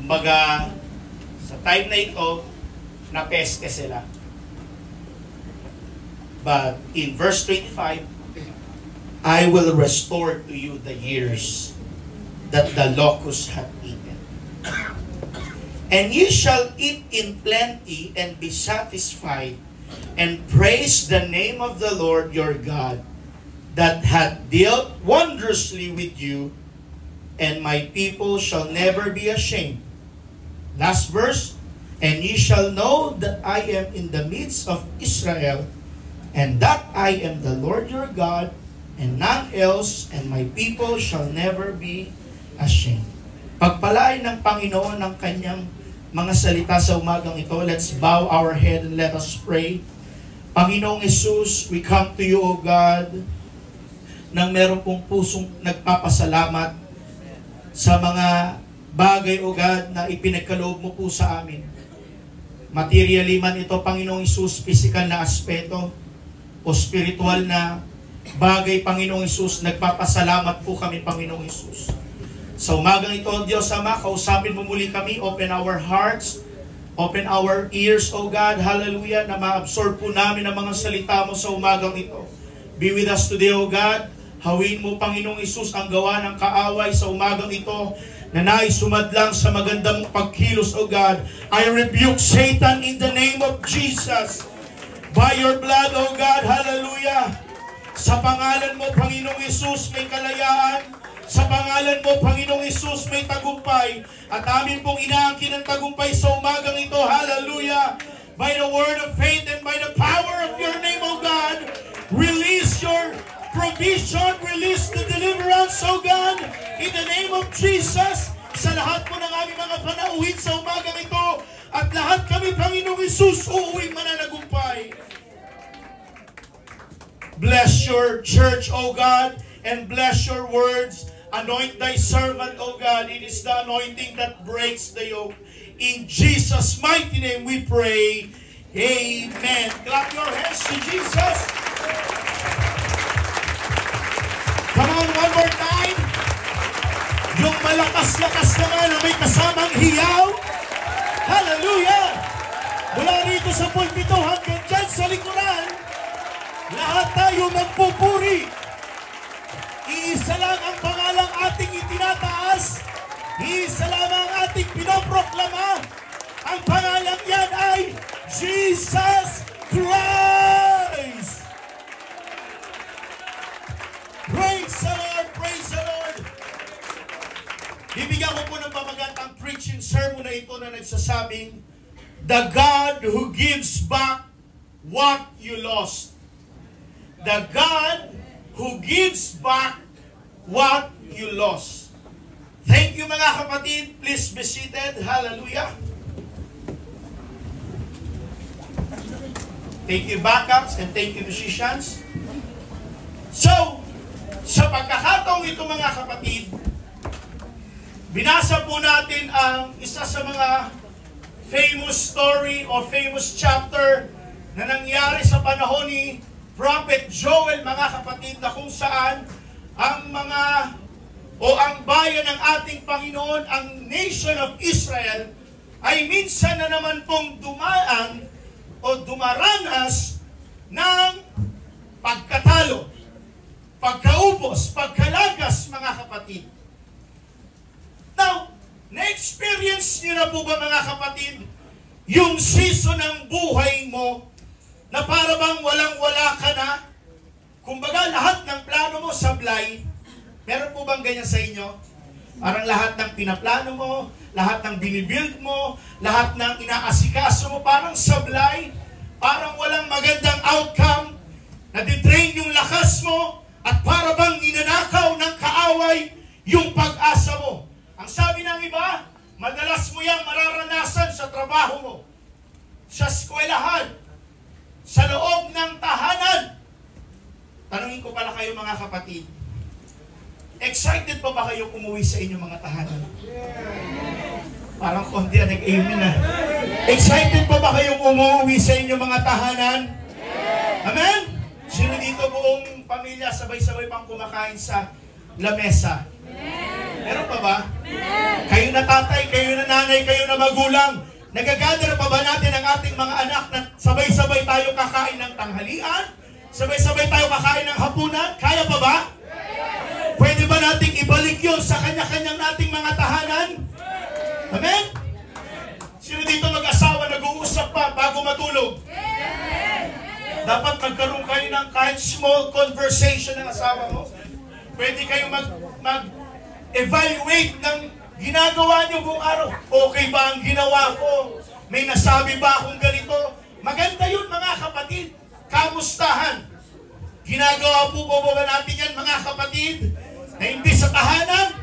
Kumbaga, sa time na ito, napeste sila. But in verse 25, I will restore to you the years that the locust hath eaten. And ye shall eat in plenty and be satisfied, and praise the name of the Lord your God, that hath dealt wondrously with you, and my people shall never be ashamed. Last verse, and ye shall know that I am in the midst of Israel, and that I am the Lord your God, and none else, and my people shall never be ashamed. Pagpalain ng Panginoon ng kanyang mga salita sa umagang ito. Let's bow our head and let us pray. Panginoong Jesus, we come to you, O God, nang meron pong pusong nagpapasalamat sa mga bagay, O God, na ipinagkaloob mo po sa amin. Materially man ito, Panginoong Jesus, physical na aspeto o spiritual na bagay, Panginoong Jesus, nagpapasalamat po kami, Panginoong Jesus. Sa umagang ito, Diyos Ama, kausapin mo muli kami, open our hearts, open our ears, O God, hallelujah, na ma-absorb po namin ang mga salita mo sa umagang ito. Be with us today, O God. Hawin mo, Panginoong Isus, ang gawa ng kaaway sa umagang ito, na nais sumadlang sa magandang pagkilos, O God. I rebuke Satan in the name of Jesus. By your blood, O God, hallelujah. Sa pangalan mo, Panginoong Isus, may kalayaan. Sa pangalan mo, Panginoong Isus, may tagumpay. At amin pong inaangkin ang tagumpay sa umagang ito. Hallelujah! By the word of faith and by the power of your name, O God, release your provision, release the deliverance, O God, in the name of Jesus, sa lahat po ng aming mga panauhin sa umagang ito. At lahat kami, Panginoong Isus, uuwing mananagumpay. Bless your church, O God, and bless your words. Anoint thy servant, O God. It is the anointing that breaks the yoke. In Jesus' mighty name we pray. Amen. Clap your hands to Jesus. Come on, one more time. Yung malakas-lakas naman na may kasamang hiyaw. Hallelujah. Mula rito sa pulpito hanggang dyan sa likuran, lahat tayo magpupuri. Iisa lang ang pangalang ating itinataas. Iisa lang ang ating pinoproklama. Ang pangalang yan ay Jesus Christ. Praise the Lord, praise the Lord. Bibigyan ko po ng pamagandang preaching sermon na ito na nagsasabing, the God who gives back what you lost. The God who gives back what you lost. Thank you mga kapatid. Please be seated. Hallelujah. Thank you backups and thank you musicians. So, sa pagkakataong ito mga kapatid, binasa po natin ang isa sa mga famous story o famous chapter na nangyari sa panahon ni Prophet Joel, mga kapatid, na kung saan ang mga o ang bayan ng ating Panginoon, ang nation of Israel, ay minsan na naman pong dumaan o dumaranas ng pagkatalo, pagkaubos, pagkalagas, mga kapatid. Now, na-experience niyo na po ba mga kapatid, yung season ng buhay mo na para bang walang-wala ka na? Kumbaga, lahat ng plano mo sablay. Meron po bang ganyan sa inyo? Parang lahat ng pinaplano mo, lahat ng binibuild mo, lahat ng inaasikaso mo, parang sablay, parang walang magandang outcome, nadidrain yung lakas mo, at para bang ninanakaw ng kaaway yung pag-asa mo. Ang sabi ng iba, madalas mo yang mararanasan sa trabaho mo, sa eskwelahan, sa loob ng tahanan. Tanungin ko pala kayo mga kapatid, excited pa ba kayo umuwi sa inyong mga tahanan? Parang konti na nag-amen na. Excited pa ba kayong umuwi sa inyong mga tahanan? Amen? Sino dito buong pamilya sabay-sabay pang kumakain sa lamesa? Meron pa ba? Kayo na tatay, kayo na nanay, magulang, nagagather pa ba natin ang ating mga anak na sabay-sabay tayo kakain ng tanghalian? Sabay-sabay tayo kakain ng hapunan? Kaya pa ba? Pwede ba nating ibalik yun sa kanya-kanyang nating mga tahanan? Amen? Sino dito mag-asawa nag-uusap pa bago matulog? Dapat magkaroon kayo ng kahit small conversation ng asawa mo. Pwede kayo mag-evaluate ng ginagawa niyo buong araw. Okay ba ang ginawa ko? May nasabi ba akong ganito? Maganda yun mga kapatid. Kamustahan. Ginagawa po ba natin yan mga kapatid? Na imbis sa tahanan,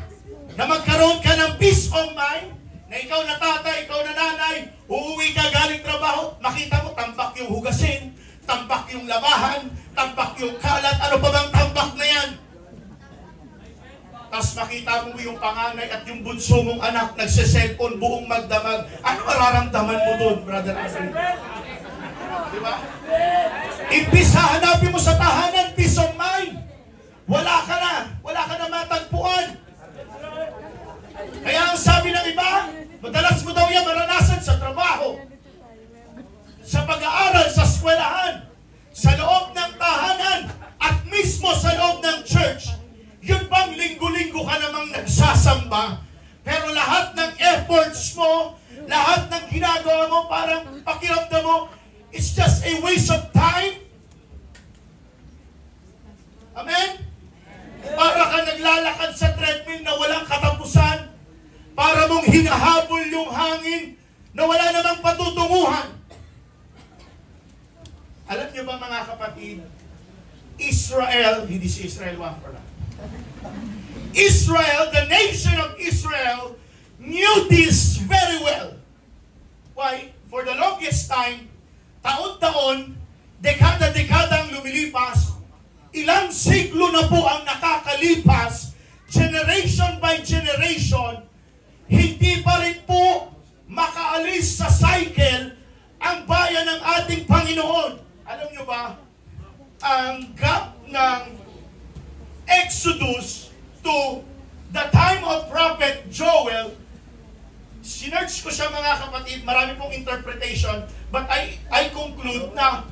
na magkaroon ka ng peace of mind, na ikaw na tatay, ikaw na nanay, uuwi ka galing trabaho, makita mo tambak yung hugasin, tambak yung labahan, tambak yung kalat, ano pa bang tambak na yan? Tapos makita mo yung panganay at yung bunso mong anak nagse-cellphone buong magdamag. Ano mararamdaman mo doon, brother Andrew? Diba? Imbis hahanapin mo sa tahanan, peace of mind. Wala ka na matagpuan. Kaya ang sabi ng iba, madalas mo daw yan maranasan sa trabaho, sa pag-aaral, sa eskwelahan, sa loob ng tahanan, at mismo sa loob ng church. Yun bang linggo-linggo ka namang nagsasamba, pero lahat ng efforts mo, lahat ng ginagawa mo, parang pakiramdam mo, it's just a waste of time? Amen? Para ka naglalakad sa treadmill na walang katapusan, para mong hinahabol yung hangin na wala namang patutunguhan. Alam niyo ba mga kapatid, Israel, hindi si Israel Wafra, Israel, the nation of Israel, knew this very well. Why? For the longest time, taon-taon, dekada-dekada ang lumilipas, ilang siglo na po ang nakakalipas, generation by generation, hindi pa rin po makaalis sa cycle ang bayan ng ating Panginoon. Alam nyo ba, ang gap ng Exodus to the time of Prophet Joel, sinerch ko siya mga kapatid, marami pong interpretation, but I conclude na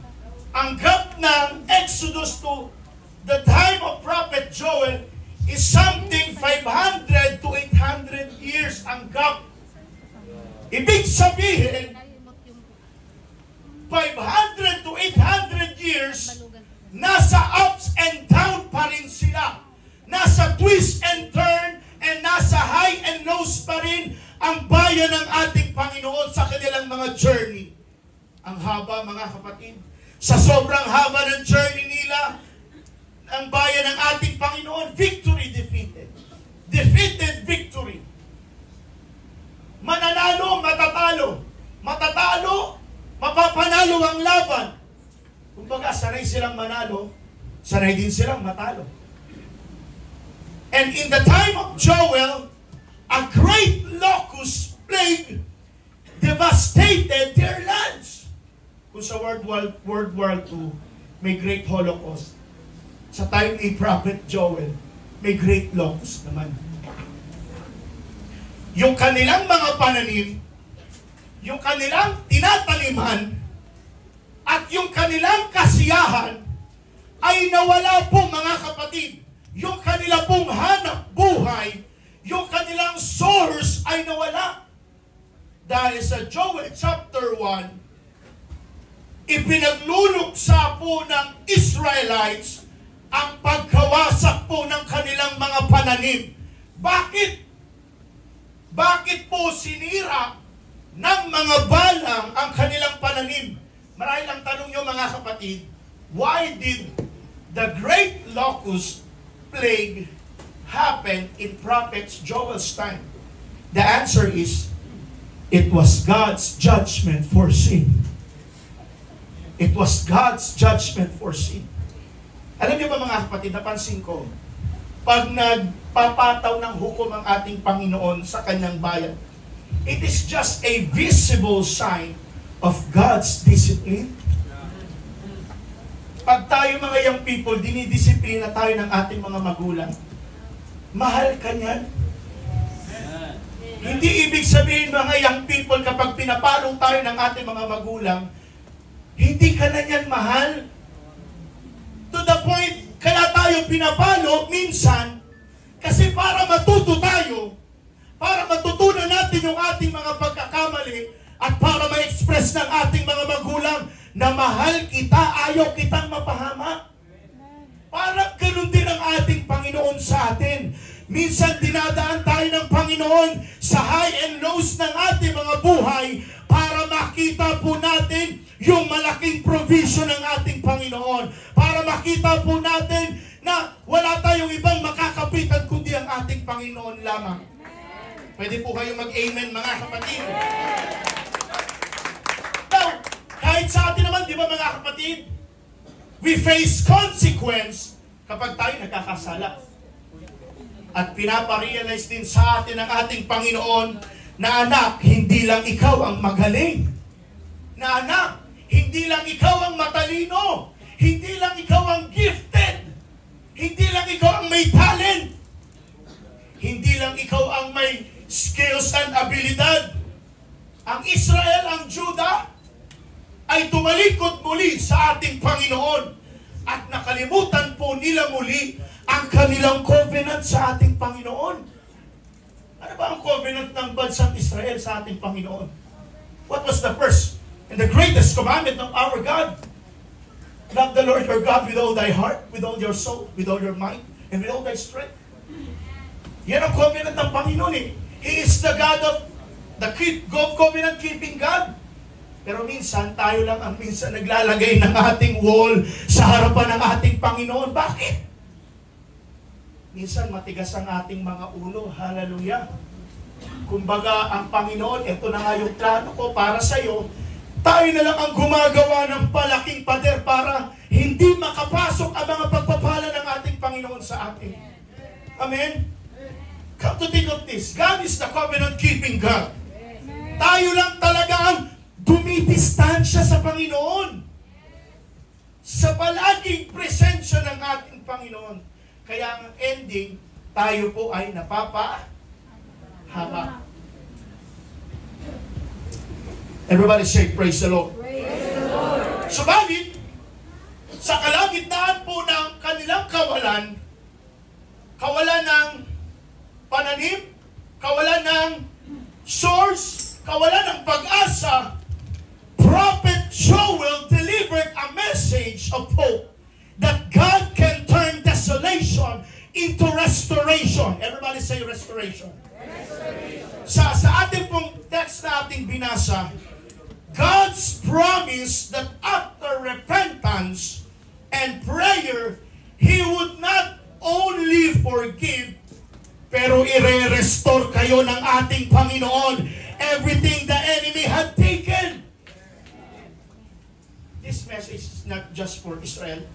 ang gap ng Exodus to the time of Prophet Joel is something 500 to 800 years ang gap. Ibig sabihin, 500 to 800 years, nasa ups and down pa rin sila. Nasa twist and turn, and nasa high and lows pa rin ang bayan ng ating Panginoon sa kanilang mga journey. Ang haba mga kapatid. Sa sobrang haba ng journey nila, ang bayan ng ating Panginoon, victory defeated. Defeated victory. Mananalo, matatalo. Matatalo, mapapanalo ang laban. Kumbaga, sanay silang manalo, sanay din silang matalo. And in the time of Joel, a great locust plague devastated their lands. Kung sa World War II, may great Holocaust. Sa time ni Prophet Joel, may great locust naman. Yung kanilang mga pananim, yung kanilang tinataniman, at yung kanilang kasiyahan, ay nawala po mga kapatid. Yung kanila pong hanap buhay, yung kanilang source ay nawala. Dahil sa Joel chapter 1, ipinagluluksa po ng Israelites ang pagkawasak po ng kanilang mga pananim. Bakit? Bakit po sinira ng mga balang ang kanilang pananim? Marahil ang tanong nyo mga kapatid, why did the great locust plague happen in Prophet Joel's time? The answer is, it was God's judgment for sin. It was God's judgment for sin. Alam niyo ba mga kapatid, napansin ko, pag nagpapataw ng hukom ang ating Panginoon sa kanyang bayan, it is just a visible sign of God's discipline. Pag tayo mga young people, dinidisiplina tayo ng ating mga magulang, mahal ka niyan. Hindi ibig sabihin mga young people kapag pinapalo tayo ng ating mga magulang, hindi ka na niyan mahal. To the point, kaya tayo pinapalo minsan, kasi para matuto tayo, para matutunan natin yung ating mga pagkakamali, at para ma-express ng ating mga magulang na mahal kita, ayaw kitang mapahamak. Parang ganun din ang ating Panginoon sa atin. Minsan dinadaan tayo ng Panginoon sa high and lows ng ating mga buhay para makita po natin yung malaking provision ng ating Panginoon. Para makita po natin na wala tayong ibang makakapitan kundi ang ating Panginoon lamang. Pwede po kayong mag-amen mga kapatid. Now, kahit sa atin naman, di ba mga kapatid, we face consequence kapag tayo nagkakasala. At pinaparealize din sa atin ng ating Panginoon na anak, hindi lang ikaw ang magaling. Na anak, hindi lang ikaw ang matalino. Hindi lang ikaw ang gifted. Hindi lang ikaw ang may talent. Hindi lang ikaw ang may skills and abilidad. Ang Israel, ang Judah, ay tumalikod muli sa ating Panginoon at nakalimutan po nila muli ang kanilang covenant sa ating Panginoon. Ano ba ang covenant ng bansang Israel sa ating Panginoon? What was the first and the greatest commandment of our God? Love the Lord your God with all thy heart, with all your soul, with all your mind, and with all thy strength. Yan ang covenant ng Panginoon eh. He is the God of the covenant-keeping God. Pero minsan, tayo lang ang minsan naglalagay ng ating wall sa harapan ng ating Panginoon. Bakit? Minsan matigas ang ating mga ulo. Hallelujah. Kumbaga, ang Panginoon, ito na nga yung plano ko para sa iyo. Tayo na lang ang gumagawa ng palaking pader para hindi makapasok ang mga pagpapala ng ating Panginoon sa atin. Amen? Come to think of this. God is the covenant-keeping God. Tayo lang talaga ang dumidistansya sa Panginoon. Sa palaging presensya ng ating Panginoon. Kaya ang ending, tayo po ay napapahamak. Everybody say, praise the Lord. Praise the Lord. Subalit, sa kalagitnaan po ng kanilang kawalan ng pananim, kawalan ng source, kawalan ng pag-asa, Prophet Joel delivered a message of hope that God can turn desolation into restoration. Everybody say restoration. Sa ating pong text na ating binasa, God's promise that after repentance and prayer, He would not only forgive, pero i-restore kayo ng ating Panginoon everything the enemy had taken. This message is not just for Israel,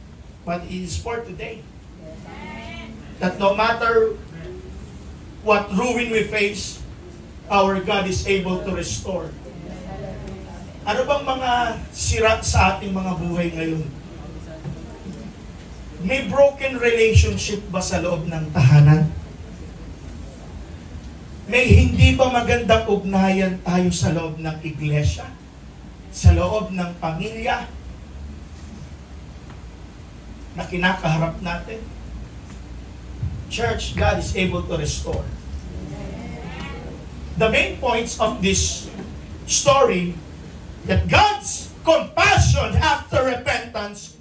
but it is for today. That no matter what ruin we face, our God is able to restore. Ano bang mga sira sa ating mga buhay ngayon? May broken relationship ba sa loob ng tahanan? May hindi pa magandang ugnayan tayo sa loob ng iglesia? Sa loob ng pamilya? Na kinakaharap natin? Church, God is able to restore. The main points of this story, that God's compassion after repentance,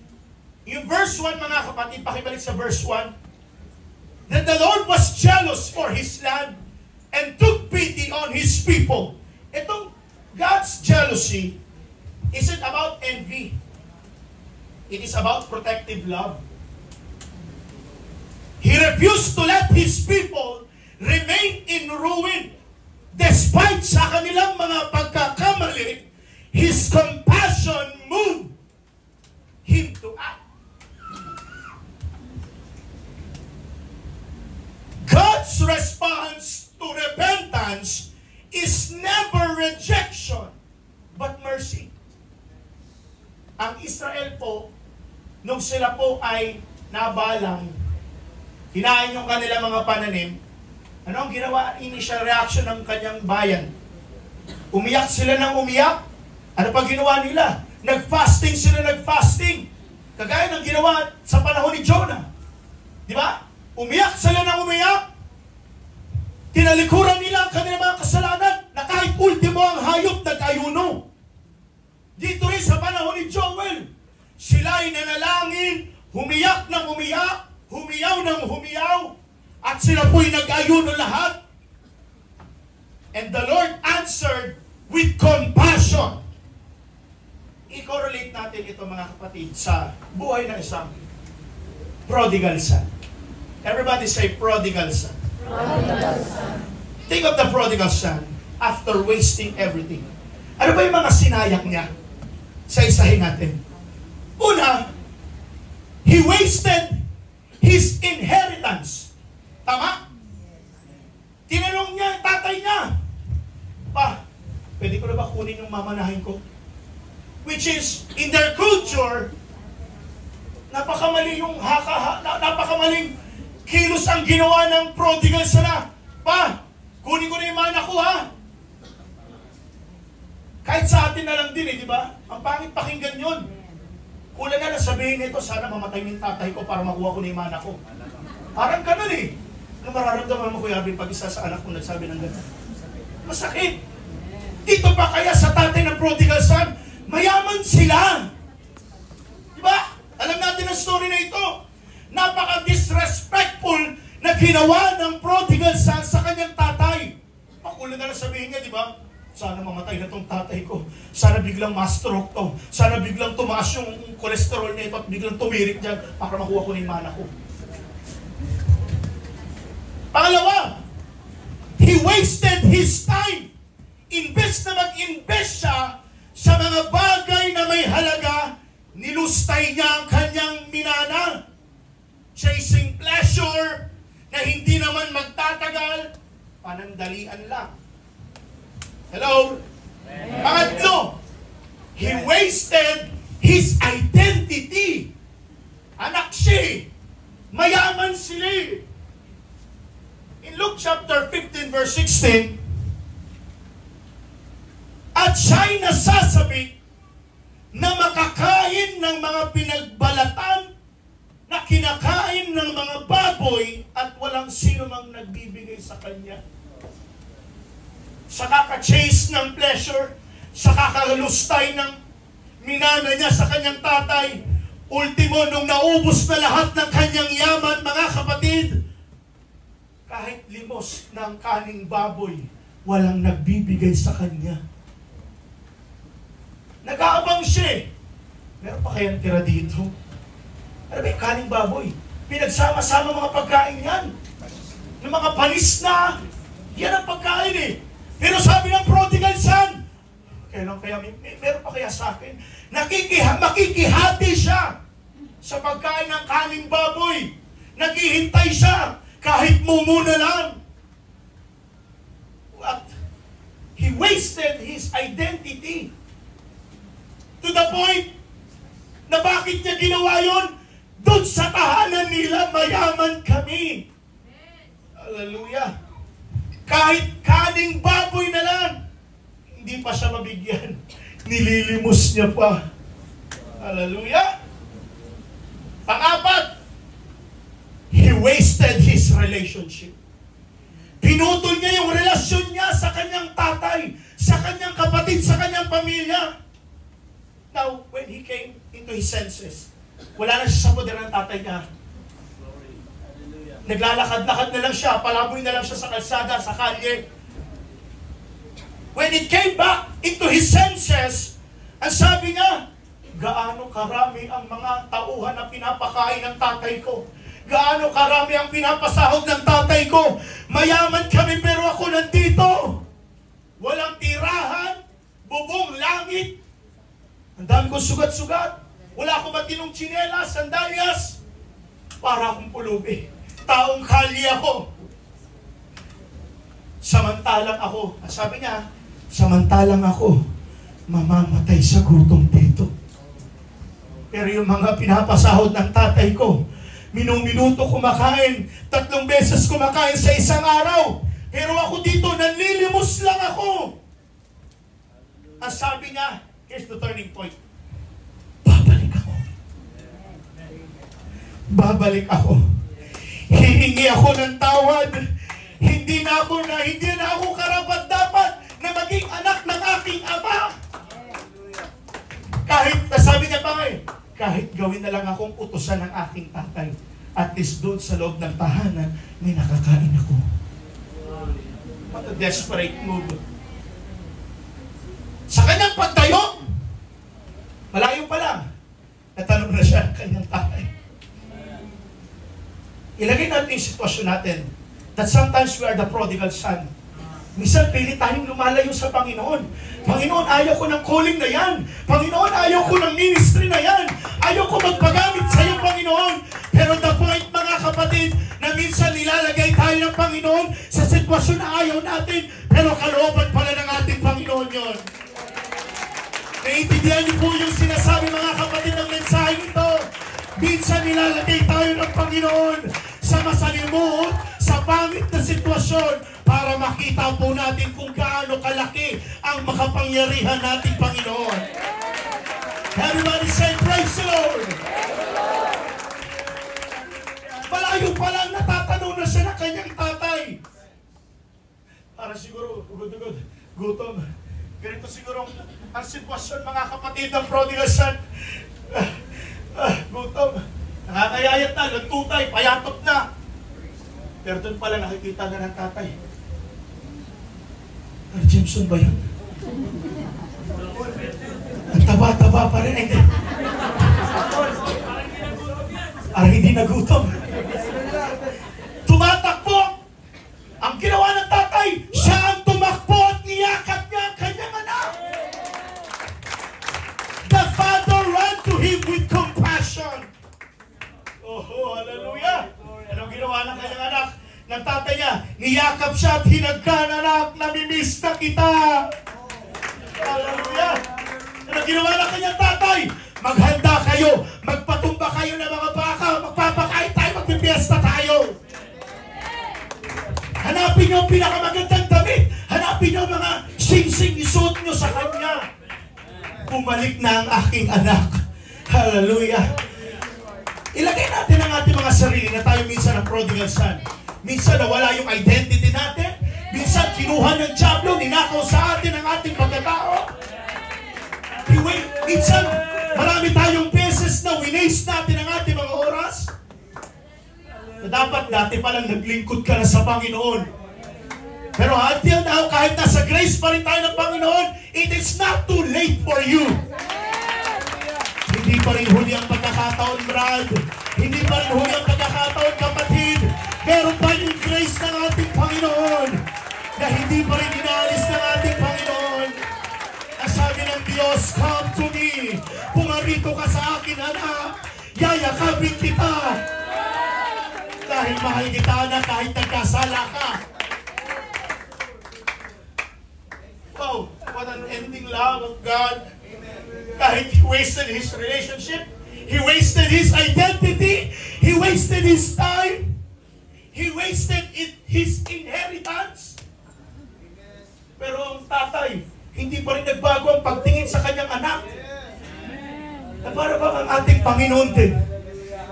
yung verse 1 mga kapatid, pakibalik sa verse 1, that the Lord was jealous for His land and took pity on His people. Itong God's jealousy isn't about envy. It is about protective love. He refused to let His people remain in ruin. Despite sa kanilang mga pagkakamali, His compassion moved Him to act. God's response to repentance is never rejection, but mercy. Ang Israel po, nung sila po ay nabalang, hinain yung kanilang mga pananim, Ano ang ginawa, initial reaction ng kanyang bayan? Umiyak sila ng umiyak. Ano pa ginawa nila? Nag-fasting sila, nag-fasting. Kagaya ng ginawa sa panahon ni Jonah. Di ba? Umiyak sila ng umiyak. Tinalikuran nila ang kanilang mga kasalanan na kahit ultimo ang hayop nag-ayuno. Dito rin sa panahon ni Joel, sila'y nanalangin, humiyak ng umiyak, humiyaw ng humiyaw, at sila po'y nag-ayuno lahat. And the Lord answered with compassion. I-correlate natin ito mga kapatid sa buhay ng isang prodigal son. Everybody say prodigal son. Prodigal son. Think of the prodigal son after wasting everything. Ano ba yung mga sinayak niya? Sa-isahin natin. Una, he wasted his inheritance. Tama? Tinanong niya, tatay niya, pa, pwede ko na ba kunin yung mamanahin ko? Which is, in their culture, napakamali yung napakamaling kilos ang ginawa ng prodigal sana. Pa, kunin ko na yung mana ko, ha? Kahit sa atin na lang din, di ba? Ang pangit pakinggan yun. Kulang na sabihin nito, sana mamatay ng tatay ko para makuha ko na yung mana ko. Parang ganun eh. Ano mararamdaman mo, Kuya Abin, pag isa sa anak ko nagsabi ng ganun? Masakit. Dito pa kaya sa tatay ng prodigal son, mayaman sila. Di ba? Alam natin ang story na ito. Napaka-disrespectful na ginawa ng prodigal son sa kanyang tatay. Pakulang na sabihin niya, di ba? Sana mamatay na tong tatay ko. Sana biglang ma-stroke to. Sana biglang tumaas yung cholesterol na ito at biglang tumirik dyan para makuha ko na yung mana ko. Pangalawa, he wasted his time. Imbes na mag-invest siya sa mga bagay na may halaga, nilustay niya ang kanyang minana. Chasing pleasure na hindi naman magtatagal, panandalian lang. Hello? Pangatlo, he wasted his identity. Anak siya. Mayaman sila. In Luke chapter 15 verse 16, at siya'y nasasabi na makakain ng mga pinagbalatan na kinakain ng mga baboy at walang sino mang nagbibigay sa kanya. Sa kaka-chase ng pleasure, sa kakalustay ng minana niya sa kanyang tatay, ultimo nung naubos na lahat ng kanyang yaman, mga kapatid, kahit limos ng kaning baboy, walang nagbibigay sa kanya. Nag-aabang siya. Meron pa kayang tira dito? Ano ba yung kaning baboy? Pinagsama-sama mga pagkain yan. Yung mga panis na, yan ang pagkain eh. Pero sabi ng prodigal son, kailan kaya, meron pa kaya sa akin? Makikihati siya sa pagkain ng kaning baboy. Naghihintay siya kahit mumuna lang. What? He wasted his identity. To the point na bakit niya ginawa yun? Doon sa tahanan nila, mayaman kami. Hallelujah. Kahit kaning baboy na lang, hindi pa siya mabigyan. Nililimos niya pa. Hallelujah. Pang-apat, he wasted his relationship. Pinutol niya yung relasyon niya sa kanyang tatay, sa kanyang kapatid, sa kanyang pamilya. Now, when he came into his senses, wala na siya sa poder ng tatay niya. Naglalakad-lakad na lang siya, palaboy na lang siya sa kalsada, sa kalye. When it came back into his senses, ang sabi niya, gaano karami ang mga tauhan na pinapakain ng tatay ko. Gaano karami ang pinapasahod ng tatay ko. Mayaman kami pero ako nandito. Walang tirahan, bubong langit. Ang dami kong sugat-sugat. Wala akong matinong tsinelas, sandalyas. Para akong pulubi. Taong kalye ako. Samantalang ako, sabi niya, samantalang ako, mamamatay sa gutom dito. Pero yung mga pinapasahod ng tatay ko, minuto kumakain, 3 beses kumakain sa isang araw. Pero ako dito, nanlilimos lang ako. Ang sabi niya, here's the turning point. Babalik ako. Babalik ako. Hihingi ako ng tawad. Hindi na ako karapat-dapat na maging anak ng aking ama. Kahit, sabi niya pa kahit gawin na lang akong utusan ng aking tatay, at least doon sa loob ng tahanan, may nakakain ako. What a desperate move. Sa kanyang pagtayo, malayo pa lang, natanong na siya ng kanyang tatay. Ilagay natin yung sitwasyon natin that sometimes we are the prodigal son. Minsan pilit tayong lumalayo sa Panginoon. Panginoon, ayaw ko ng calling na yan. Panginoon, ayaw ko ng ministry na yan. Ayaw ko magpagamit sa iyo, Panginoon. Pero the point, mga kapatid, na minsan nilalagay tayo ng Panginoon sa sitwasyon na ayaw natin, pero kalooban pala ng ating Panginoon yon. Naiintindihan niyo po yung sinasabi, mga kapatid, ng mensahe nito. Minsan nilalagay tayo ng Panginoon sa masalimuot, sa pangit na sitwasyon, para makita po natin kung gaano kalaki ang makapangyarihan nating Panginoon. Everybody say, praise the Lord! Malayo pa lang, natatanong na siya ng kanyang tatay. Para siguro, gutom. Ganito siguro ang sitwasyon, mga kapatid, ng prodigal son. Gutom. Nakakayayat na, nagtutay, payatot na. Pero doon pala nakikita na ng tatay. Jameson ba yun? Ang taba-taba pa rin. Hindi. Hindi nagutom. Tumatakbo. Ang ginawa ng tatay, siya ang tumakbo at niyakap niya ang kanyang anak. The father ran to him with compassion. Oh, hallelujah. Anong ginawa ng kanyang anak? Ng tatay niya, niyakap siya at hinagkan, anak, namimiss na kita. Hallelujah. Anong ginawa ng kanyang tatay? Maghanda kayo, magpatumba kayo ng mga baka, magpapakain tayo, magpipiesta tayo. Hanapin niyo ang pinakamagandang damit. Hanapin niyo ang mga sing-sing isuot niyo sa kanya. Bumalik na ang aking anak. Hallelujah. Ilagay natin ang ating mga sarili na tayo minsan ang prodigal son. Minsan nawala yung identity natin. Minsan kinuha ng diablo, ninakaw sa atin ang ating pagkatao. Minsan marami tayong beses na winaste natin ang ating mga oras. Na dapat dati palang naglingkod ka na sa Panginoon. Pero until now, kahit nasa grace pa rin tayo ng Panginoon, it is not too late for you. Hindi pa rin huli ang pagkakataon, Brad. Hindi pa rin huli ang pagkakataon, kapatid. Meron pa yung grace ng ating Panginoon na hindi pa rin inaalis ng ating Panginoon. Ang sabi ng Diyos, come to me. Pumarito ka sa akin, anak. Yayakapin kita. Dahil mahal kita, anak, kahit nagkasala ka. Wow, what an ending love of God. Kahit he wasted his relationship, he wasted his identity, he wasted his time, he wasted his inheritance. Pero ang tatay, hindi pa rin nagbago ang pagtingin sa kanyang anak. Na para bang ang ating Panginoon din?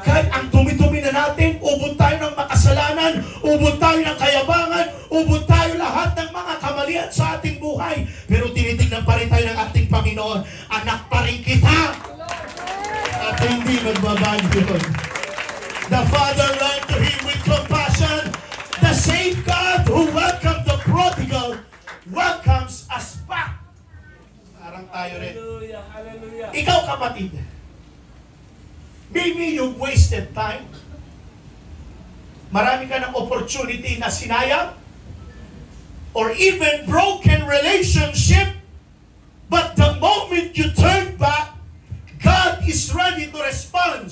Kahit ang tumi-tumi na natin, ubod tayo ng makasalanan, ubod tayo ng kayabangan, ubod tayo lahat ng mga kamalian sa ating buhay. Pero tinitingnan pa rin tayo ng ating Panginoon. Anak pa rin kita. At hindi magbabago yun. The Father ran to him with compassion. The same God who welcomed the prodigal welcomes us back. Parang tayo rin. Ikaw, kapatid, maybe you've wasted time. Marami ka ng opportunity na sinayang. Or even broken relationship. But the moment you turn back, God is ready to respond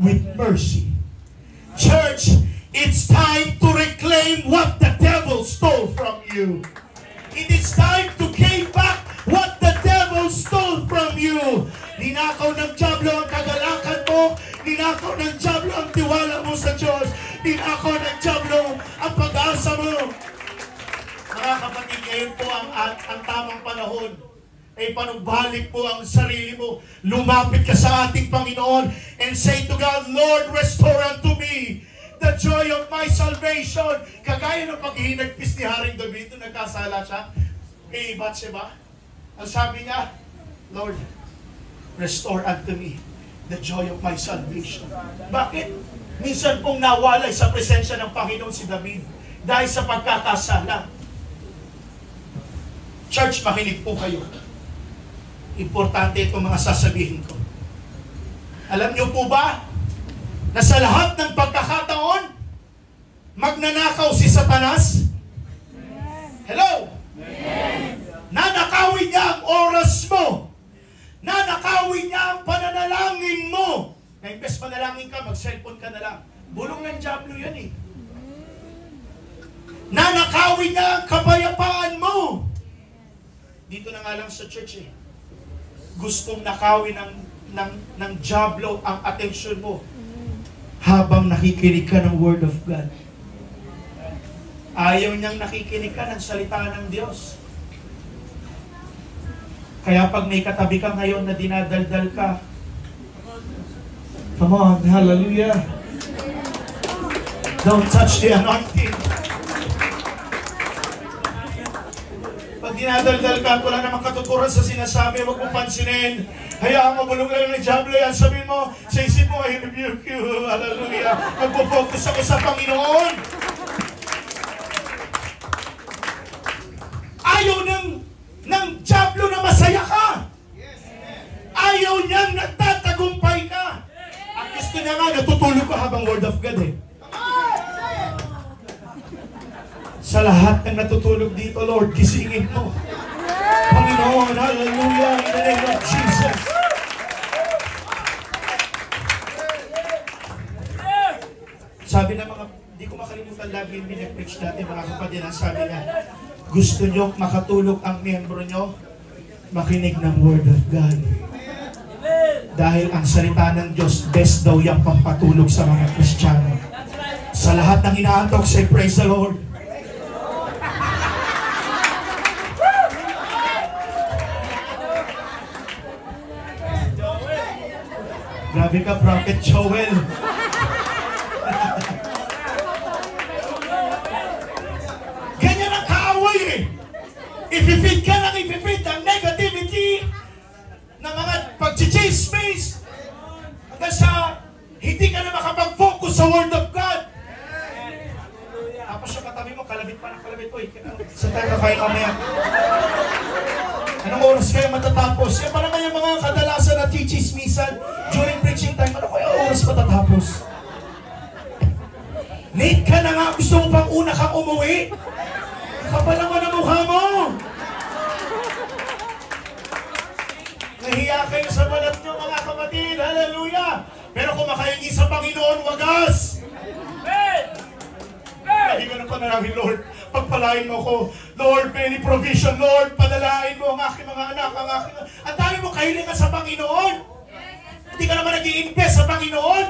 with mercy. Church, it's time to reclaim what the devil stole from you. It is time to gain back what the devil stole from you. Ninakaw ng diablo ang kagalakan mo. Ninakaw ng Diablo ang tiwala mo sa Diyos. Ninakaw ng Diablo ang pag-asa mo. Mga kapatid, ngayon po ang tamang panahon. Ay panumbalik po ang sarili mo. Lumapit ka sa ating Panginoon and say to God, Lord, restore unto me the joy of my salvation. Kagaya ng paghihinagpis ni Haring David, nung nagkasala siya kay Bathsheba. Ang sabi niya, Lord, restore unto me the joy of my salvation. Bakit? Minsan pong nawalay sa presensya ng Panginoon si David dahil sa pagkakasala. Church, makinig po kayo. Importante itong mga sasabihin ko. Alam niyo po ba na sa lahat ng pagkakataon, magnanakaw si Satanas? Hello? Nanakawin niya ang oras mo. Nanakawin niya ang pananalangin mo. Na imbes manalangin ka, mag-cellphone ka na lang. Bulong ng Diablo yan eh. Nanakawin niya ang kapayapaan mo. Dito na nga lang sa church eh. Gustong nakawin ng Diablo ang atensyon mo habang nakikinig ka ng Word of God. Ayaw niyang nakikinig ka ng salita ng Diyos. Kaya pag may katabi ka ngayon na dinadaldal ka, come on, hallelujah. Don't touch the anointing. Pag dinadaldal ka, wala namang katuturan sa sinasabi, huwag mo pansinin. Hayaan mo, bulong lang ng Diablo yan. Sabihin mo, sa isip mo, I rebuke you. Hallelujah. Magpo-focus ako sa Panginoon. Ayaw ng Diablo na masaya ka. Ayaw niyang nagtatagumpay ka. At gusto niya nga, natutulog ka habang Word of God eh. Sa lahat ng natutulog dito, Lord, gisingin mo. Panginoon, hallelujah, in the name of Jesus. Sabi ng mga, di ko makalimutan lagi yung pinag-preach natin, mga kapatid, ang sabi niya, gusto nyo makatulog ang miyembro nyo, makinig ng Word of God. Dahil ang salita ng Diyos, best daw yung pampatulog sa mga Kristiyano. Sa lahat ng inaantok, say praise the Lord. Grabe ka, Prophet Joel. Ganyan ang kaaway eh. Ipipid ka lang, ipipid ang negativity ng mga pag-chismis hanggang sa hindi ka na makapag-focus sa Word of God. Tapos yung katabi mo, kalabit pa ng kalabit. Uy, saan tayo kakain mamaya? Anong oras kayo matatapos? Yan pa naman yung mga kadalasan na chichismisan during preaching time. Ano kaya oras matatapos? Late ka na nga, gusto mo pang una kang umuwi? Kapal naman ang mukha mo! Nahiya kayo sa balat nyo, mga kapatid. Hallelujah! Pero kung makahingi sa Panginoon, wagas! Hindi ka na panalangin, Lord. Pagpalain mo ko. Lord, may provision. Lord, padalain mo ang aking mga anak, ang aking... Ang dami mo kahilingan sa Panginoon. Hindi ka naman nag-i-invest sa Panginoon.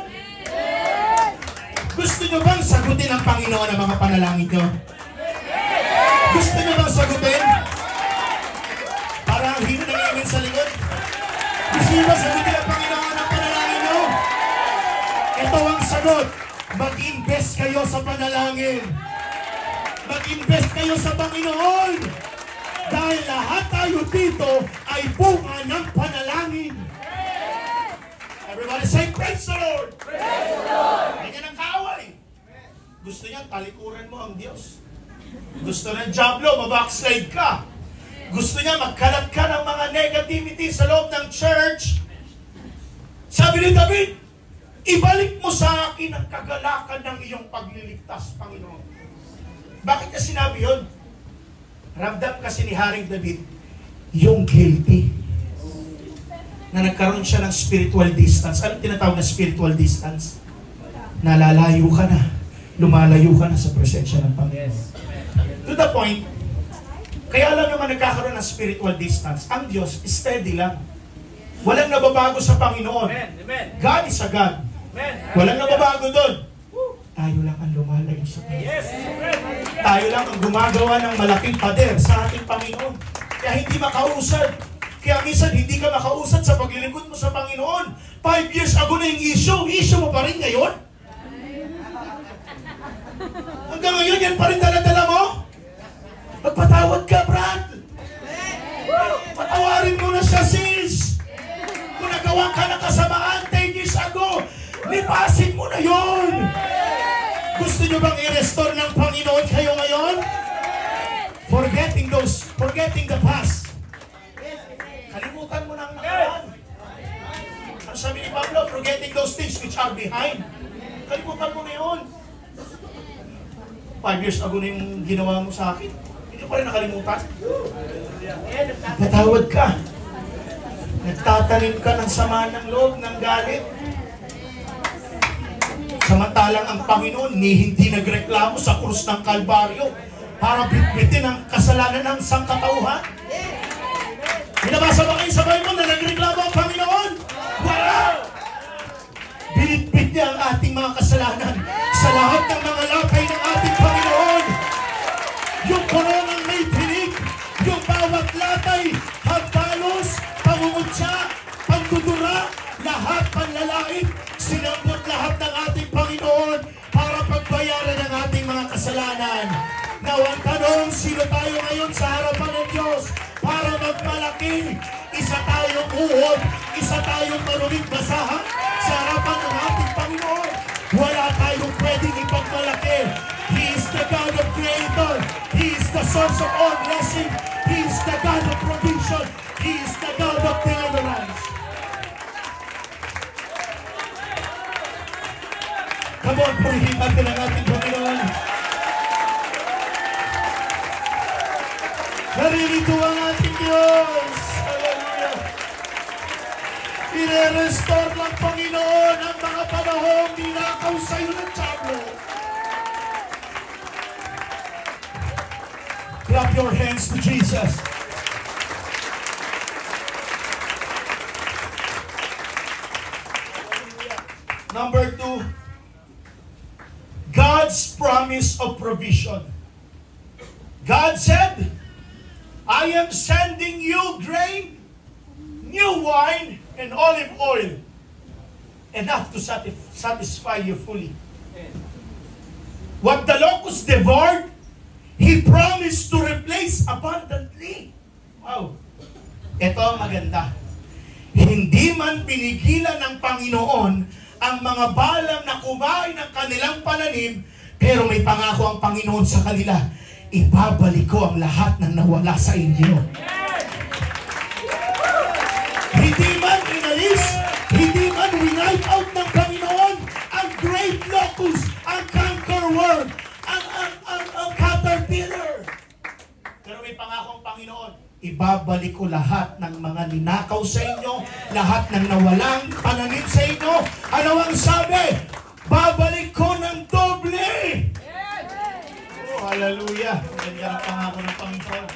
Gusto nyo bang sagutin ang Panginoon ang mga panalangin nyo? Gusto nyo bang sagutin? Parang hino ng amin sa likod. Gusto nyo bang sagutin ang Panginoon ang panalangin nyo? Ito ang sagot. Mag-invest kayo sa panalangin. Mag-invest kayo sa Panginoon. Dahil lahat tayo dito ay bunga ng panalangin. Everybody say, praise the Lord! Praise the Lord! Ganyan ang kaaway. Gusto niya, talikuran mo ang Diyos. Gusto ng Diablo, mabackslide ka. Gusto niya, magkalat ka ng mga negativity sa loob ng church. Sabi ni David, ibalik mo sa akin ang kagalakan ng iyong pagliligtas, Panginoon. Bakit niya sinabi yun? Ramdam kasi ni Haring David, yung guilty. Na nagkaroon siya ng spiritual distance. Anong tinatawag na spiritual distance? Nalalayo ka na. Lumalayo ka na sa presensya ng Panginoon. To the point, kaya lang naman nagkakaroon ng spiritual distance. Ang Diyos, steady lang. Walang nababago sa Panginoon. God is a God Walang nababago doon. Tayo lang ang lumalayo sa Panginoon. Tayo lang ang gumagawa ng malaking pader sa ating Panginoon. Kaya hindi makausad. Kaya minsan hindi ka makausad sa paglilingkod mo sa Panginoon. 5 years ago na yung issue mo pa rin ngayon? Hanggang ngayon, yan pa rin dala-dala mo? Magpatawad ka, Brad! Patawarin mo na siya, sis! Kung nagawa ka ng kasamaan 10 years ago, lipasin mo na yun! Gusto nyo bang i-restore ng Panginoon kayo ngayon? Forgetting the past. Kalimutan mo na ang nakaraan. Ang sabi ni Pablo, forgetting those things which are behind. Kalimutan mo na yun. 5 years ago na yung ginawa mo sa akin. Hindi pa rin nakalimutan. Patawad ka. Nagtatanim ka ng sama ng loob, ng galit. Samantalang ang Panginoon hindi nagreklamo sa krus ng Kalbaryo para bitbitin ang kasalanan ng sangkatauhan. Binabasa ba kayo sa Bible na nagreklamo ang Panginoon? Wala! Binitbit niya ang ating mga kasalanan sa lahat ng mga lakay ng ating Panginoon. Yung koronang may tinig, yung bawat latay, hagdalos, pangungutya, pagdudura, lahat panlalait, sinambot lahat ng ating Panginoon para pagbayaran ang ating mga kasalanan. Now ang tanong, sino tayo ngayon sa harapan ng Diyos para magmalaki? Isa tayong uhod, isa tayong maruming basahan sa harapan ng ating Panginoon. Wala tayong pwedeng ipagmalaki. He is the God of creator. He is the source of all blessing. He is the God of provision. He is the God of deliverance. Come on, purihin natin ang ating Panginoon. Naririto ang ating Diyos. Hallelujah. I-restore ng Panginoon ang mga panahong ninakaw sa'yo ng Diablo. Clap your hands to Jesus. Number 2, God's promise of provision. God said, I am sending you grain, new wine, and olive oil, enough to satisfy you fully. What the locust devoured, He promised to replace abundantly. Wow. Ito ang maganda. Hindi man pinigilan ng Panginoon ang mga balang na kumain ng kanilang pananim, pero may pangako ang Panginoon sa kanila, ibabalik ko ang lahat ng nawala sa inyo. Hindi man inalis, hindi man winipe out ng Panginoon ang great locust, ang cankerworm, ang caterpillar. Pero may pangako ang Panginoon, ibabalik ko lahat ng mga ninakaw sa inyo, lahat ng nawalang pananim sa inyo. Ano ang sabi? Babalik ko ng doble. Oh, hallelujah. Maganda ang pangako ng Panginoon.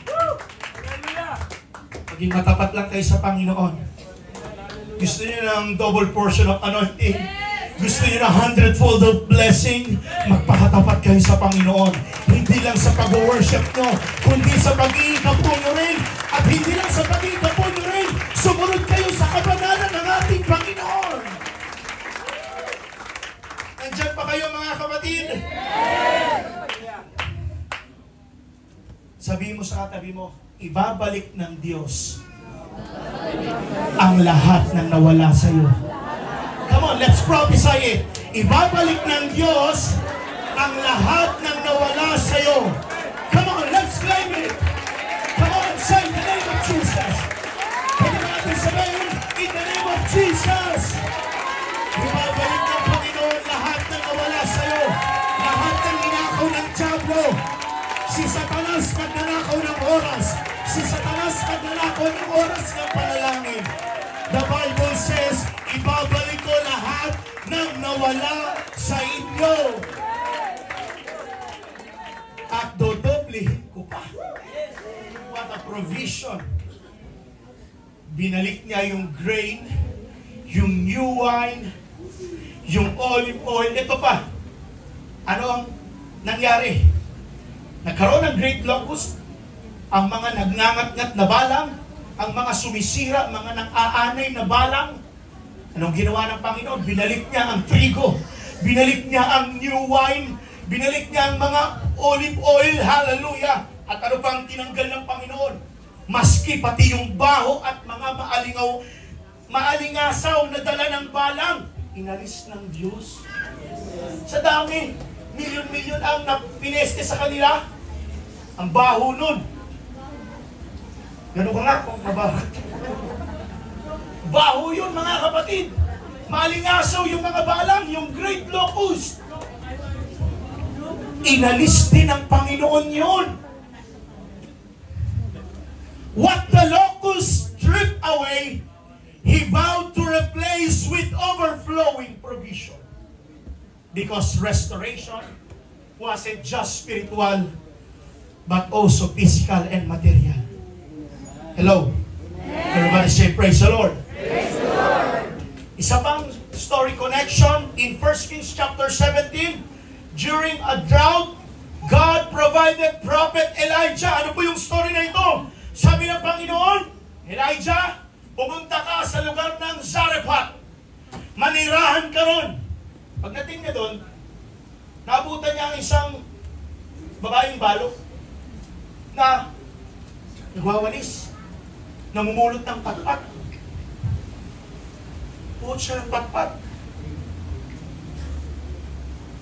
Maging matapat lang kayo sa Panginoon. Gusto niyo ng double portion of anointing? Gusto niyo na 100-fold of blessing? Magpakatapat kayo sa Panginoon. Hindi lang sa pag-worship nyo, kundi sa pag-iikapo nyo rin. At hindi lang sa pag-iikapo nyo rin, sumunod kayo sa kabanalan ng ating Panginoon. Nandyan pa kayo mga kapatid? Sabihin mo sa katabi mo, ibabalik ng Diyos ang lahat ng nawala sa iyo. Come on, let's prophesy it. Ibabalik ng Diyos ang lahat ng nawala sa iyo. Come on, let's claim it. Come on, say in the name of Jesus. Pwede ba natin sabihin, in the name of Jesus. Ibabalik ng Panginoon lahat ng nawala sa iyo. Lahat ng ninakaw ng Diablo. Si Satanas magnanakaw ng oras. Si Satanas magnanakaw ng oras ng panalangin. The Bible says, ibabalik ko lahat ng nawala sa inyo. At dodoblehin ko pa. What a provision. Binalik niya yung grain, yung new wine, yung olive oil. Ito pa. Ano ang nangyari? Nagkaroon ng great locust. Ang mga nagngangat-ngat na balang, ang mga sumisira, mga nang-aanay na balang. Anong ginawa ng Panginoon? Binalik niya ang trigo. Binalik niya ang new wine. Binalik niya ang mga olive oil. Hallelujah! At ano pang tinanggal ng Panginoon? Maski pati yung baho at mga maalingasaw na dala ng balang, inalis ng Diyos. Sa dami, milyon-milyon ang pineste sa kanila. Ang baho nun. Ganun ka nga kung mabaho. Baho yun, mga kapatid. Maalingasaw yung mga balang, yung great locust. Inalis din ng Panginoon yun. What the locust stripped away, He vowed to replace with overflowing provision. Because restoration wasn't just spiritual, but also physical and material. Hello? Everybody say, praise the Lord. Praise the Lord. Isa pang story connection in 1 Kings chapter 17. During a drought, God provided Prophet Elijah. Ano po yung story na ito? Sabi ng Panginoon, Elijah, pumunta ka sa lugar ng Zarephath. Manirahan ka ron. Pagdating niya doon, naabutan niya ang isang babaeng balok na nagwawalis, namumulot ng patpat. Puot siya ng patpat.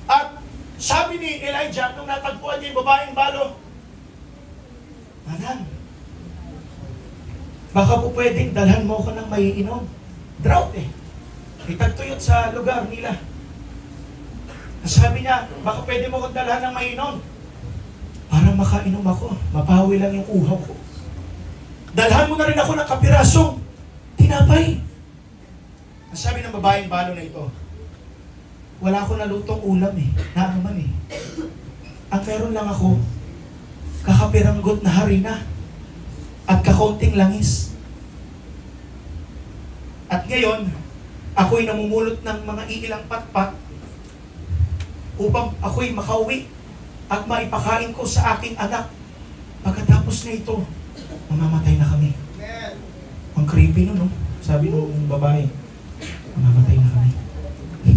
At sabi ni Elijah, nung natagpuan niya yung babaeng balo, Manang, baka po pwedeng dalhan mo ko ng maiinom. Drought eh. Itagtuyot sa lugar nila. Sabi niya, baka pwede mo kong dalhan ng maiinom. Para makainom ako. Mapawi lang yung uhaw ko. Dalhan mo na rin ako ng kapirasong tinapay. Sabi ng babaeng balo na ito, wala ko nalutong ulam eh. Naaman eh. Ang meron lang ako, kakapiranggot na harina at kakaunting langis. At ngayon, ako'y namumulot ng mga iilang patpat upang ako'y makauwi at maipakain ko sa aking anak. Pagkatapos na ito, mamamatay na kami. Ang creepy nun, no? Sabi nung babae, mamamatay na kami.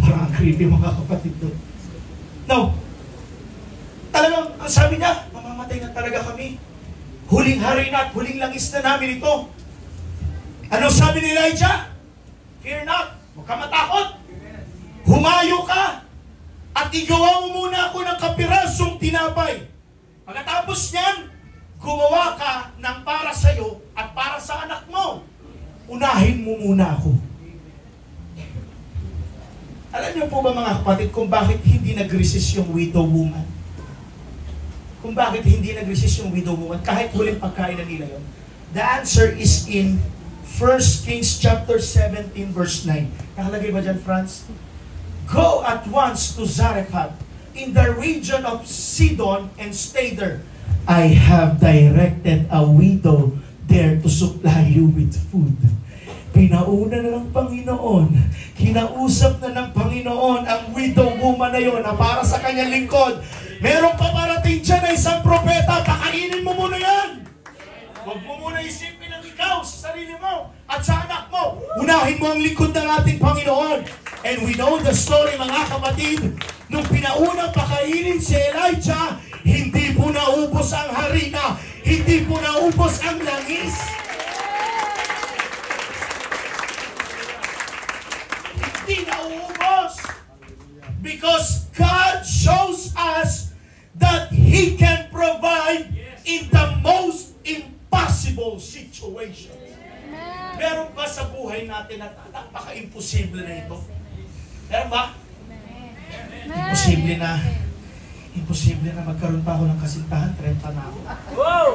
Parang ang creepy, mga kapatid doon. No. Talagang, ang sabi niya, mamamatay na talaga kami. Huling harina at huling langis na namin ito. Ano sabi ni Elijah? Fear not. Huwag ka matakot. Humayo ka at igawa mo muna ako ng kapirasong tinapay. Pagkatapos niyan, gumawa ka ng para sa iyo at para sa anak mo. Unahin mo muna ako. Alam niyo po ba, mga kapatid, kung bakit hindi nag-resist yung widow woman? Kung bakit hindi nag-resist yung widow woman kahit huling pagkain na nila yun? The answer is in 1 Kings chapter 17 verse 9. Nakalagay ba dyan, Franz? Go at once to Zarephath in the region of Sidon and stay there. I have directed a widow there to supply you with food. Pinauna na ng Panginoon, kinausap na ng Panginoon ang widow woman na yun na para sa kanyang lingkod. Meron pa parating dyan na isang propeta, pakainin mo muna yan. Huwag mo muna isipin ang ikaw sa sarili mo at sa anak mo. Unahin mo ang lingkod ng ating Panginoon. And we know the story, mga kapatid, nung pinaunang pakainin si Elijah, hindi po naubos ang harina, hindi po naubos ang langis. Hindi nauubos. Because God shows us that He can provide in the most impossible situation. Meron ba sa buhay natin na napaka-imposible na ito? Meron ba? Imposible na magkaroon pa ako ng kasintahan, 30 na ako. Wow!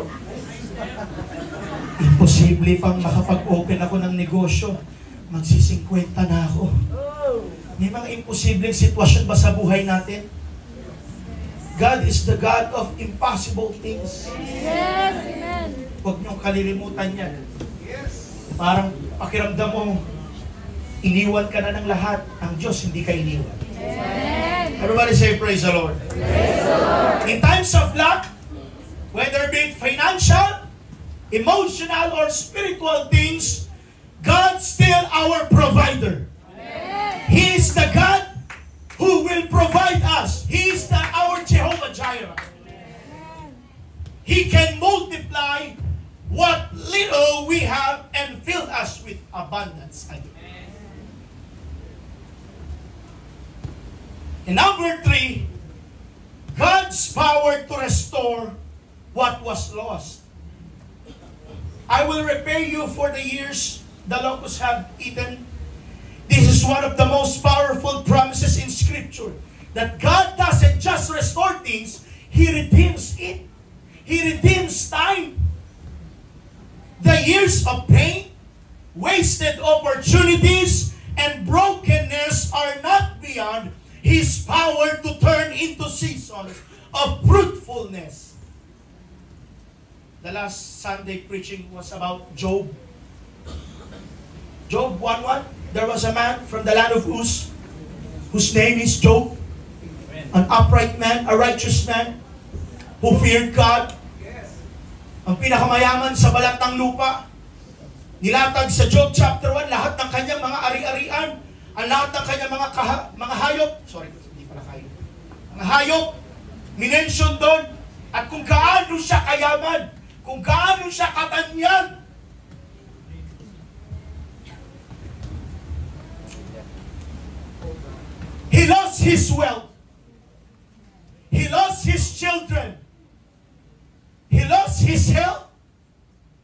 Imposible pang makapag-open ako ng negosyo, magsi-50 na ako. May mga imposibleng sitwasyon ba sa buhay natin? God is the God of impossible things. Yes, amen. Huwag niyong kalilimutan yan. Parang pakiramdam mo, iniwan ka na ng lahat, ang Diyos hindi ka iniwan. Amen. Everybody say, praise the Lord. Praise the Lord. In times of lack, whether be it financial, emotional, or spiritual things, God's still our provider. Amen. He is the God who will provide us. He is our Jehovah Jireh. He can multiply what little we have and fill us with abundance again. And number 3, God's power to restore what was lost. I will repay you for the years the locusts have eaten. This is one of the most powerful promises in Scripture. That God doesn't just restore things, He redeems it. He redeems time. The years of pain, wasted opportunities, and brokenness are not beyond His power to turn into seasons of fruitfulness. The last Sunday preaching was about Job. Job 1:1. There was a man from the land of Uz, whose name is Job, an upright man, a righteous man, who feared God. Ang pinakamayaman sa balat ng lupa. Nilatag sa Job chapter 1, lahat ng kanyang mga ari-arian, ang lahat ng kanyang mga hayop, hindi pala hayop, mga hayop, minention doon, at kung gaano siya kayaman, kung gaano siya katanyan. He lost his wealth. He lost his children. He lost his health.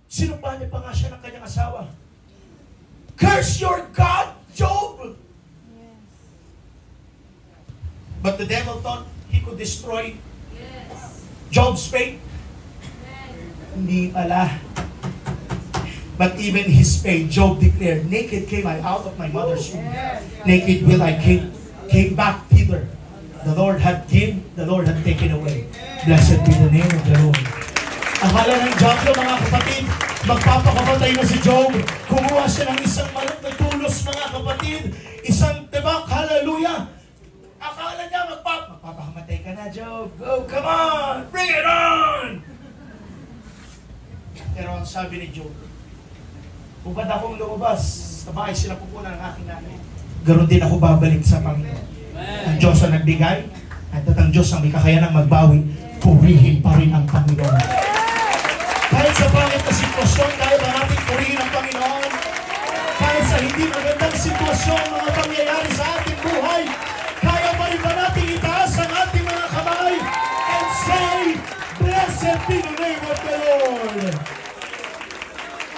Sinumpaan niya pa nga siya ng kanyang asawa. Curse your God, Job! But the devil thought he could destroy Job's faith. Hindi pala. But even his faith, Job declared, naked came I out of my mother's womb. Naked will I came back thither. The Lord had given, the Lord had taken away. Blessed be the name of the Lord. Akala ng Job, mga kapatid, magpapakamatay na si Job. Kumuha siya ng isang malak na tulos, mga kapatid. Isang tibak, hallelujah. Akala niya, magpapakamatay ka na, Job. Go, come on, bring it on! Pero ang sabi ni Job, kung ba't akong lumabas, sa bahay sila pupunan ng aking nanay, ganoon din ako babalik sa Panginoon. Ang Diyos ang nagbigay, at ang Diyos ang may kakayanang magbawi, purihin pa rin ang Panginoon. Kahit sa pangit na sitwasyon, kaya ba natin purihin ang Panginoon? Kahit sa hindi magandang sitwasyon, mga pangyayari sa ating buhay, kaya pa rin ba natin itaas ang ating mga kamay and say, blessed be the name of the Lord.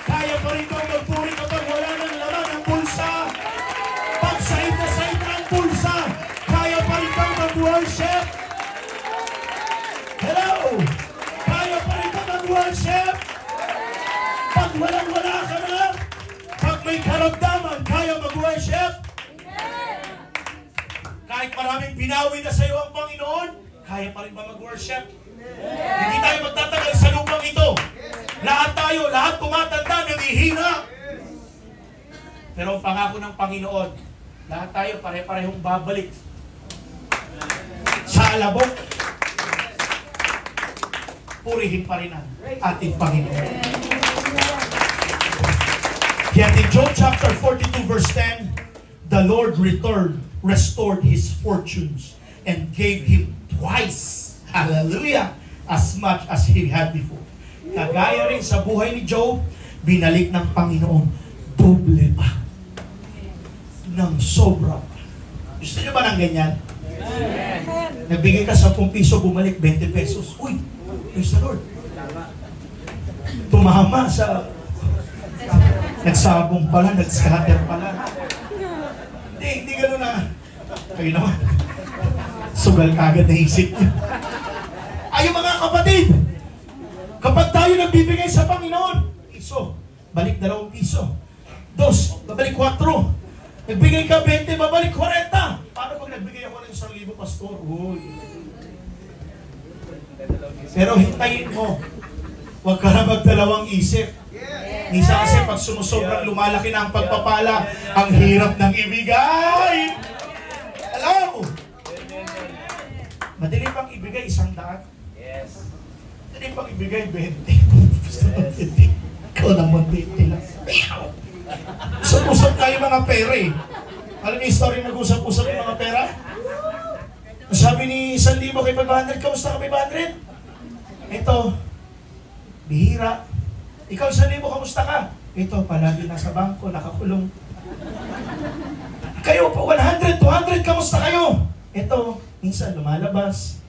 Kaya pa rin bang magpuri kapag wala ng laman ng bulsa? Pag sahid na sahid ng bulsa, kaya pa rin bang mag-worship? Hello? Kaya pa rin bang mag-worship? Pag walang-wala ka na, pag may karamdaman, kaya mag-worship? Kahit maraming pinawi na sa iyo ang Panginoon, kaya pa rin ba mag-worship? Hindi tayo magtatagal sa lupang ito. Lahat tayo, lahat tumatanda, nangihina. Pero ang pangako ng Panginoon, lahat tayo pare-parehong babalik sa alabok. Purihin pa rin ang ating Panginoon. Yet in Job chapter 42 verse 10, the Lord restored his fortunes and gave him twice, hallelujah, as much as he had before. Kagaya rin sa buhay ni Job, binalik ng Panginoon doble pa. Ng sobra pa. Gusto niyo ba ng ganyan? Nagbigay ka 10 piso, bumalik 20 pesos. Uy, praise the Lord. Tumama sa nagsabong pala, nag-scatter pala. Hindi gano'n na. Kayo naman. Sugal kagad na isip niyo. Ay, mga kapatid, kapag tayo nagbibigay sa Panginoon, piso, balik 2 piso. 2, babalik 4. Nagbigay ka 20, babalik 40. Paano pag nagbigay ako ng 1,000, pastor? Uy. Pero hintayin mo. Huwag ka na magdalawang isip. Minsan kasi pag sumusobrang lumalaki na ang pagpapala, ang hirap ng ibigay. Hello? Madali pang ibigay 100. Yes. Madali pang ibigay 20. Ikaw naman 20 lang. Usap-usap tayo mga pera eh. Alam niyo yung story nag-usap-usap yung mga pera? Sabi ni 1,000 kay 500, kamusta ka 500? Ito, bihira. Ikaw 1,000, kamusta ka? Ito, palagi nasa bangko, nakakulong. Kayo, 100, 200, kamusta kayo? Ito, minsan lumalabas.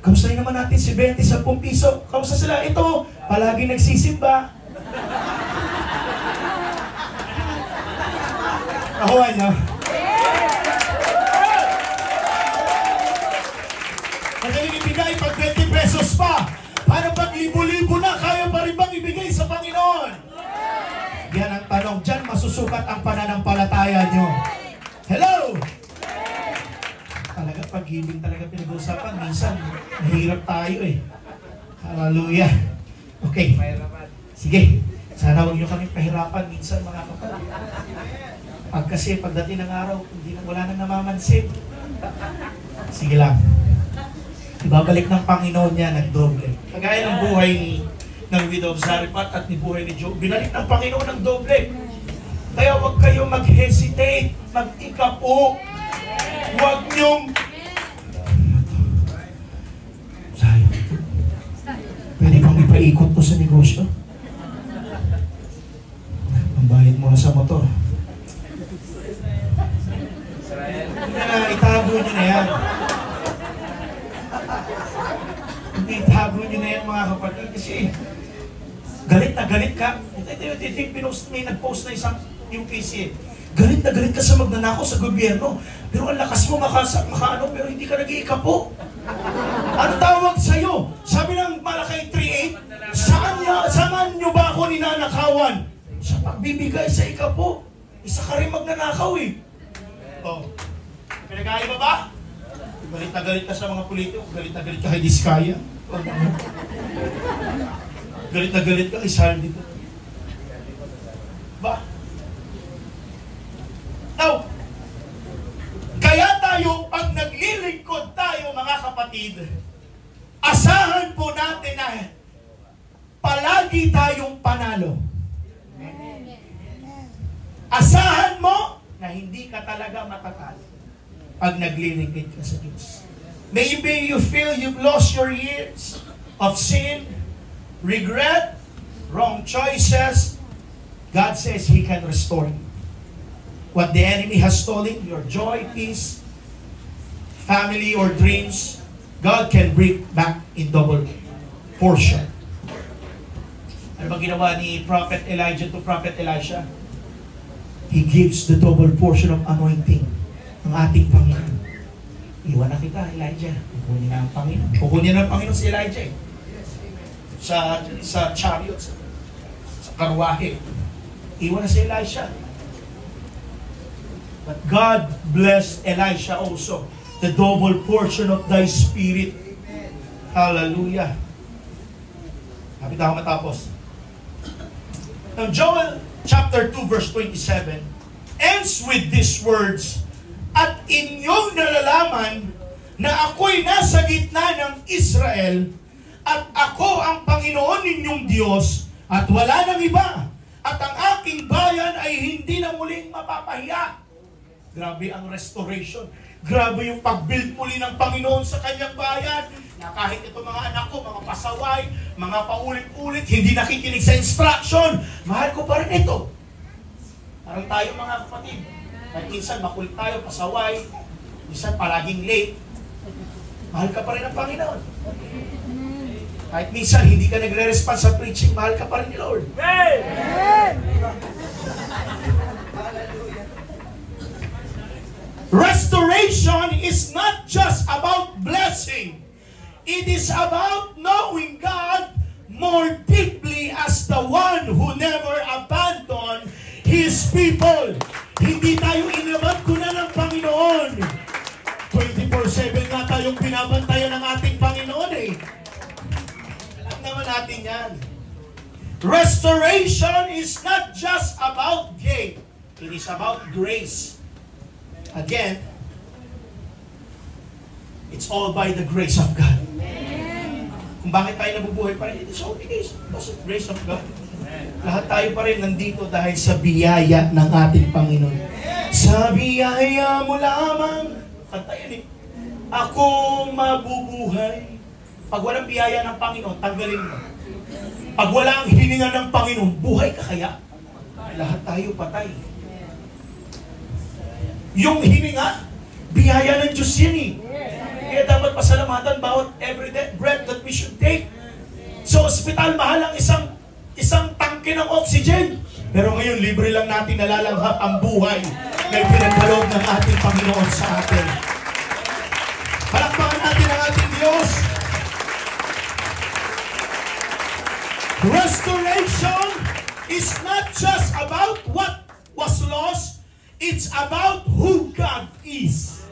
Kamusta naman natin si 20, 10 piso? Kamusta sila? Ito, palagi nagsisimba. Nakuha niyo? Madaling ibigay pag 20 pesos pa. Paano pag libo-libo na, kaya pa rin bang ibigay sa Panginoon? Yan ang tanong. Diyan masusukat ang pananampalataya nyo. Hello? Talaga, pag-giving talaga pinag-uusapan. Minsan, nahirap tayo eh. Hallelujah. Okay. Sige. Sana huwag nyo kami pahirapan minsan mga kapatid. Pag kasi pagdating ng araw, hindi na wala nang namamansin. Sige lang. Ibabalik ng Panginoon niya ng doble. Kagaya ng buhay ng widow of Zarephath at ni buhay ni Job, binalik ng Panginoon ng doble. Kaya huwag kayo mag-hesitate, mag-ikapo. Huwag niyong... Sayang. Pwede bang ipaikot to sa negosyo? Ang bayad mo na sa motor. Itago nyo na yan. Itago nyo na yan mga kapatid. Kasi galit na galit ka. May nag-post na isang yung PC. Galit na galit ka sa magnanakaw sa gobyerno. Pero ang lakas mo makaano, pero hindi ka nag-iikapo. Ano tawag sa'yo? Sabi ng Malakay 3:8, saan nyo ba ako ninanakawan? Sa pagbibigay sa ikapo. Isa ka rin magnanakaw eh. Oh. Pinag-aiba ba? Galit na galit ka sa mga politiko. Galit na galit ka kay Diskaya. Galit na galit ka kay Saldi. Ba? Now, kaya tayo, pag naglilingkod tayo mga kapatid, asahan po natin na palagi tayong panalo. Asahan mo na hindi ka talaga matatalo pag naglilingkod ka sa Diyos. Maybe you feel you've lost your years of sin, regret, wrong choices. God says He can restore you. What the enemy has stolen, your joy, peace, family, or dreams, God can bring back in double portion. Ano ba ginawa ni Prophet Elijah to Prophet Elisha? He gives the double portion of anointing ng ating Panginoon. Iwan na kita, Elijah. Kukunin na ang Panginoon. Kukunin na ang Panginoon si Elijah eh. Sa chariot, sa karwahe. Iwan na si Elisha. But God blessed Elisha also. The double portion of thy spirit. Hallelujah. Kapit ako matapos. Now, Joel chapter 2 verse 27 ends with these words, at inyong nalalaman na ako'y nasa gitna ng Israel at ako ang Panginoon ninyong Diyos at wala nang iba at ang aking bayan ay hindi na muling mapapahiya. Grabe ang restoration. Grabe yung pag-build muli ng Panginoon sa kanyang bayan. Na kahit ito mga anak ko, mga pasaway, mga paulit-ulit, hindi nakikinig sa instruction, mahal ko pa rin ito. Parang tayo mga kapatid. Kahit minsan makulit tayo, pasaway, minsan palaging late, mahal ka pa rin ng Panginoon. Kahit minsan hindi ka nagre-respond sa preaching, mahal ka pa rin ni Lord. Restoration is not just about blessing. It is about knowing God more deeply as the one who never abandoned His people. Hindi tayo inaban ko na ng Panginoon. 24/7 nga tayong binabantayan ng ating Panginoon eh. Alam naman natin yan. Restoration is not just about gain. It is about grace. Again, it's all by the grace of God. Kung bakit tayo nabubuhay pa rin, it's all because of the grace of God. Lahat tayo pa rin nandito dahil sa biyaya ng ating Panginoon. Sa biyaya mo lamang, kanta yan eh, ako mabubuhay. Pag walang biyaya ng Panginoon, tanggalin mo. Pag wala ang hininga ng Panginoon, buhay ka kaya? Lahat tayo patay. Yung hininga, biyaya ng Diyos yan eh. Kaya dapat pasalamatan bawat every breath that we should take. Sa ospital, mahal ang isang tangke ng oxygen. Pero ngayon, libre lang natin nalalanghap ang buhay na ipinagkaloob ng ating Panginoon sa atin. Palakpakan natin ang ating Diyos. Restoration is not just about what was lost, it's about who God is.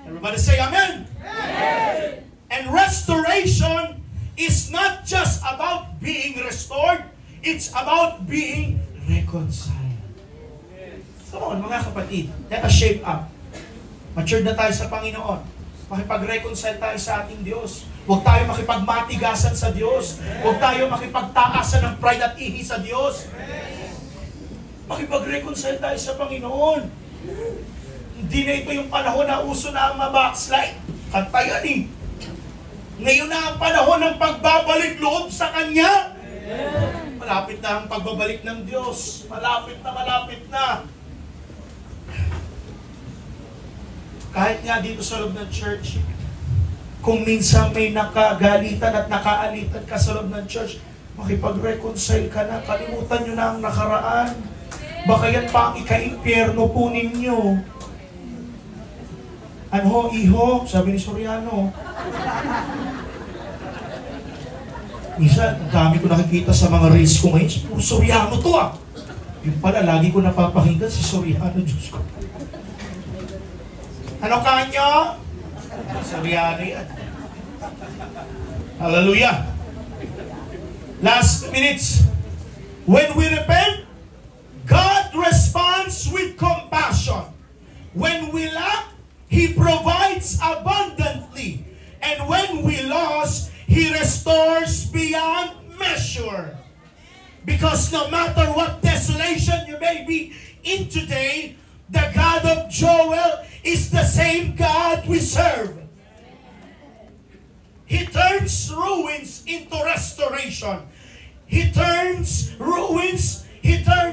Everybody say amen. Amen. And restoration is not just about being restored, it's about being reconciled. Come on, mga kapatid, let us shape up. Matured na tayo sa Panginoon. Makipag-reconcile tayo sa ating Diyos. Huwag tayo makipagmatigasan sa Diyos. Huwag tayo makipagtaasan ng pride at ihi sa Diyos. Makipag-reconcile tayo sa Panginoon. Hindi na ito yung panahon na uso na ang mabackslide. Kanta yan eh. Ngayon na ang panahon ng pagbabalik loob sa Kanya. Malapit na ang pagbabalik ng Diyos. Malapit na. Kahit nga dito sa loob ng church, kung minsan may nakagalitan at nakaalitan ka sa loob ng church, makipag-reconcile ka na, kalimutan nyo na ang nakaraan. Baka yan pa ang ika-impyerno po ninyo. Ano, iho? Sabi ni Soriano. Minsan, ang dami ko nakikita sa mga reels ko ngayon, puro Soriano to ah. Yung pala, lagi ko napapakinggan si Soriano, Diyos ko. Ano kanyo? Soriano yan. Hallelujah. Last minutes. When we repent, God responds with compassion. When we lack, He provides abundantly. And when we lost, He restores beyond measure. Because no matter what desolation you may be in today, the God of Joel is the same God we serve. He turns ruins into restoration. He turns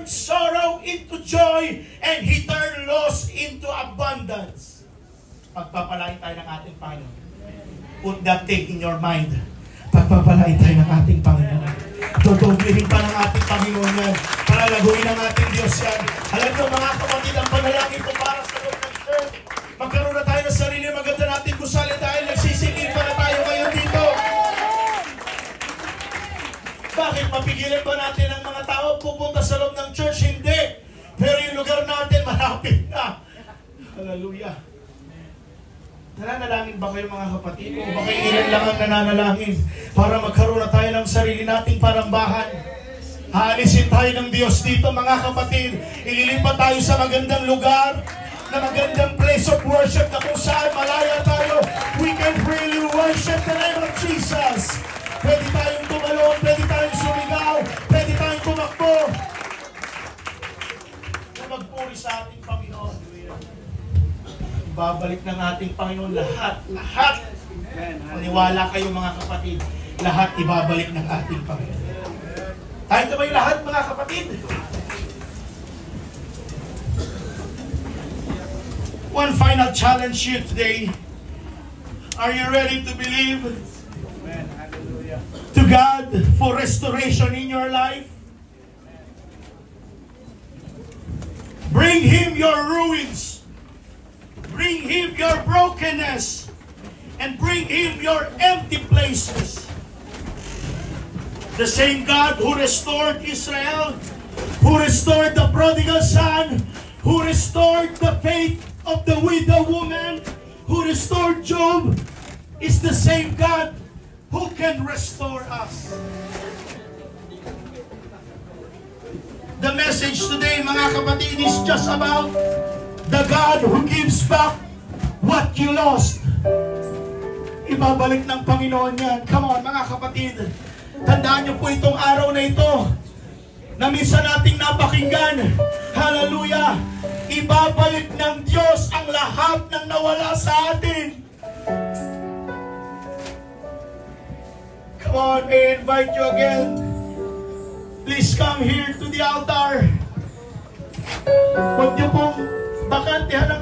sorrow into joy, and He turns loss into abundance. Pagpapalain tayo ng ating Panginoon. Put that thing in your mind. Pagpapalain tayo ng ating Panginoon. Tutublihin pa ng ating Panginoon yan. Palalaguin ng ating Diyos yan. Alam nyo mga kapatid, ang panalangin ko para sa loob ng church. Magkaroon na tayo ng sarili, maganda natin gusali dahil nagsisingin pa na tayo ngayon dito. Bakit mapigilan ba natin ang mga tao pupunta sa loob ng church? Hindi. Pero yung lugar natin malapit na. Hallelujah. Nananalangin ba kayo mga kapatid? O baka ilan lang ang nananalangin para magkaroon na tayo ng sarili nating parambahan? Haalisin tayo ng Diyos dito mga kapatid. Ililipat tayo sa magandang lugar, na magandang place of worship na kung saan malaya tayo. We can freely worship the name of Jesus. Pwede tayong tumalon, pwede tayong sumigaw, pwede tayong tumakbo. Na magpuri sa ating Panginoon. Babalik ng ating Panginoon lahat. Maniwala kayo mga kapatid, lahat ibabalik ng ating Panginoon. Tayo na ba yung lahat mga kapatid? One final challenge here today. Are you ready to believe to God for restoration in your life? Bring Him your ruins. Bring Him your brokenness. And bring Him your empty places. The same God who restored Israel, who restored the prodigal son, who restored the faith of the widow woman, who restored Job, is the same God who can restore us. The message today, mga kapatid, is just about the God who gives back what you lost. Ibabalik ng Panginoon yan. Come on, mga kapatid. Tandaan niyo po itong araw na ito na minsan nating napakinggan. Hallelujah! Ibabalik ng Diyos ang lahat ng nawala sa atin. Come on, may I invite you again. Please come here to the altar. Huwag niyo pong bakantihan ang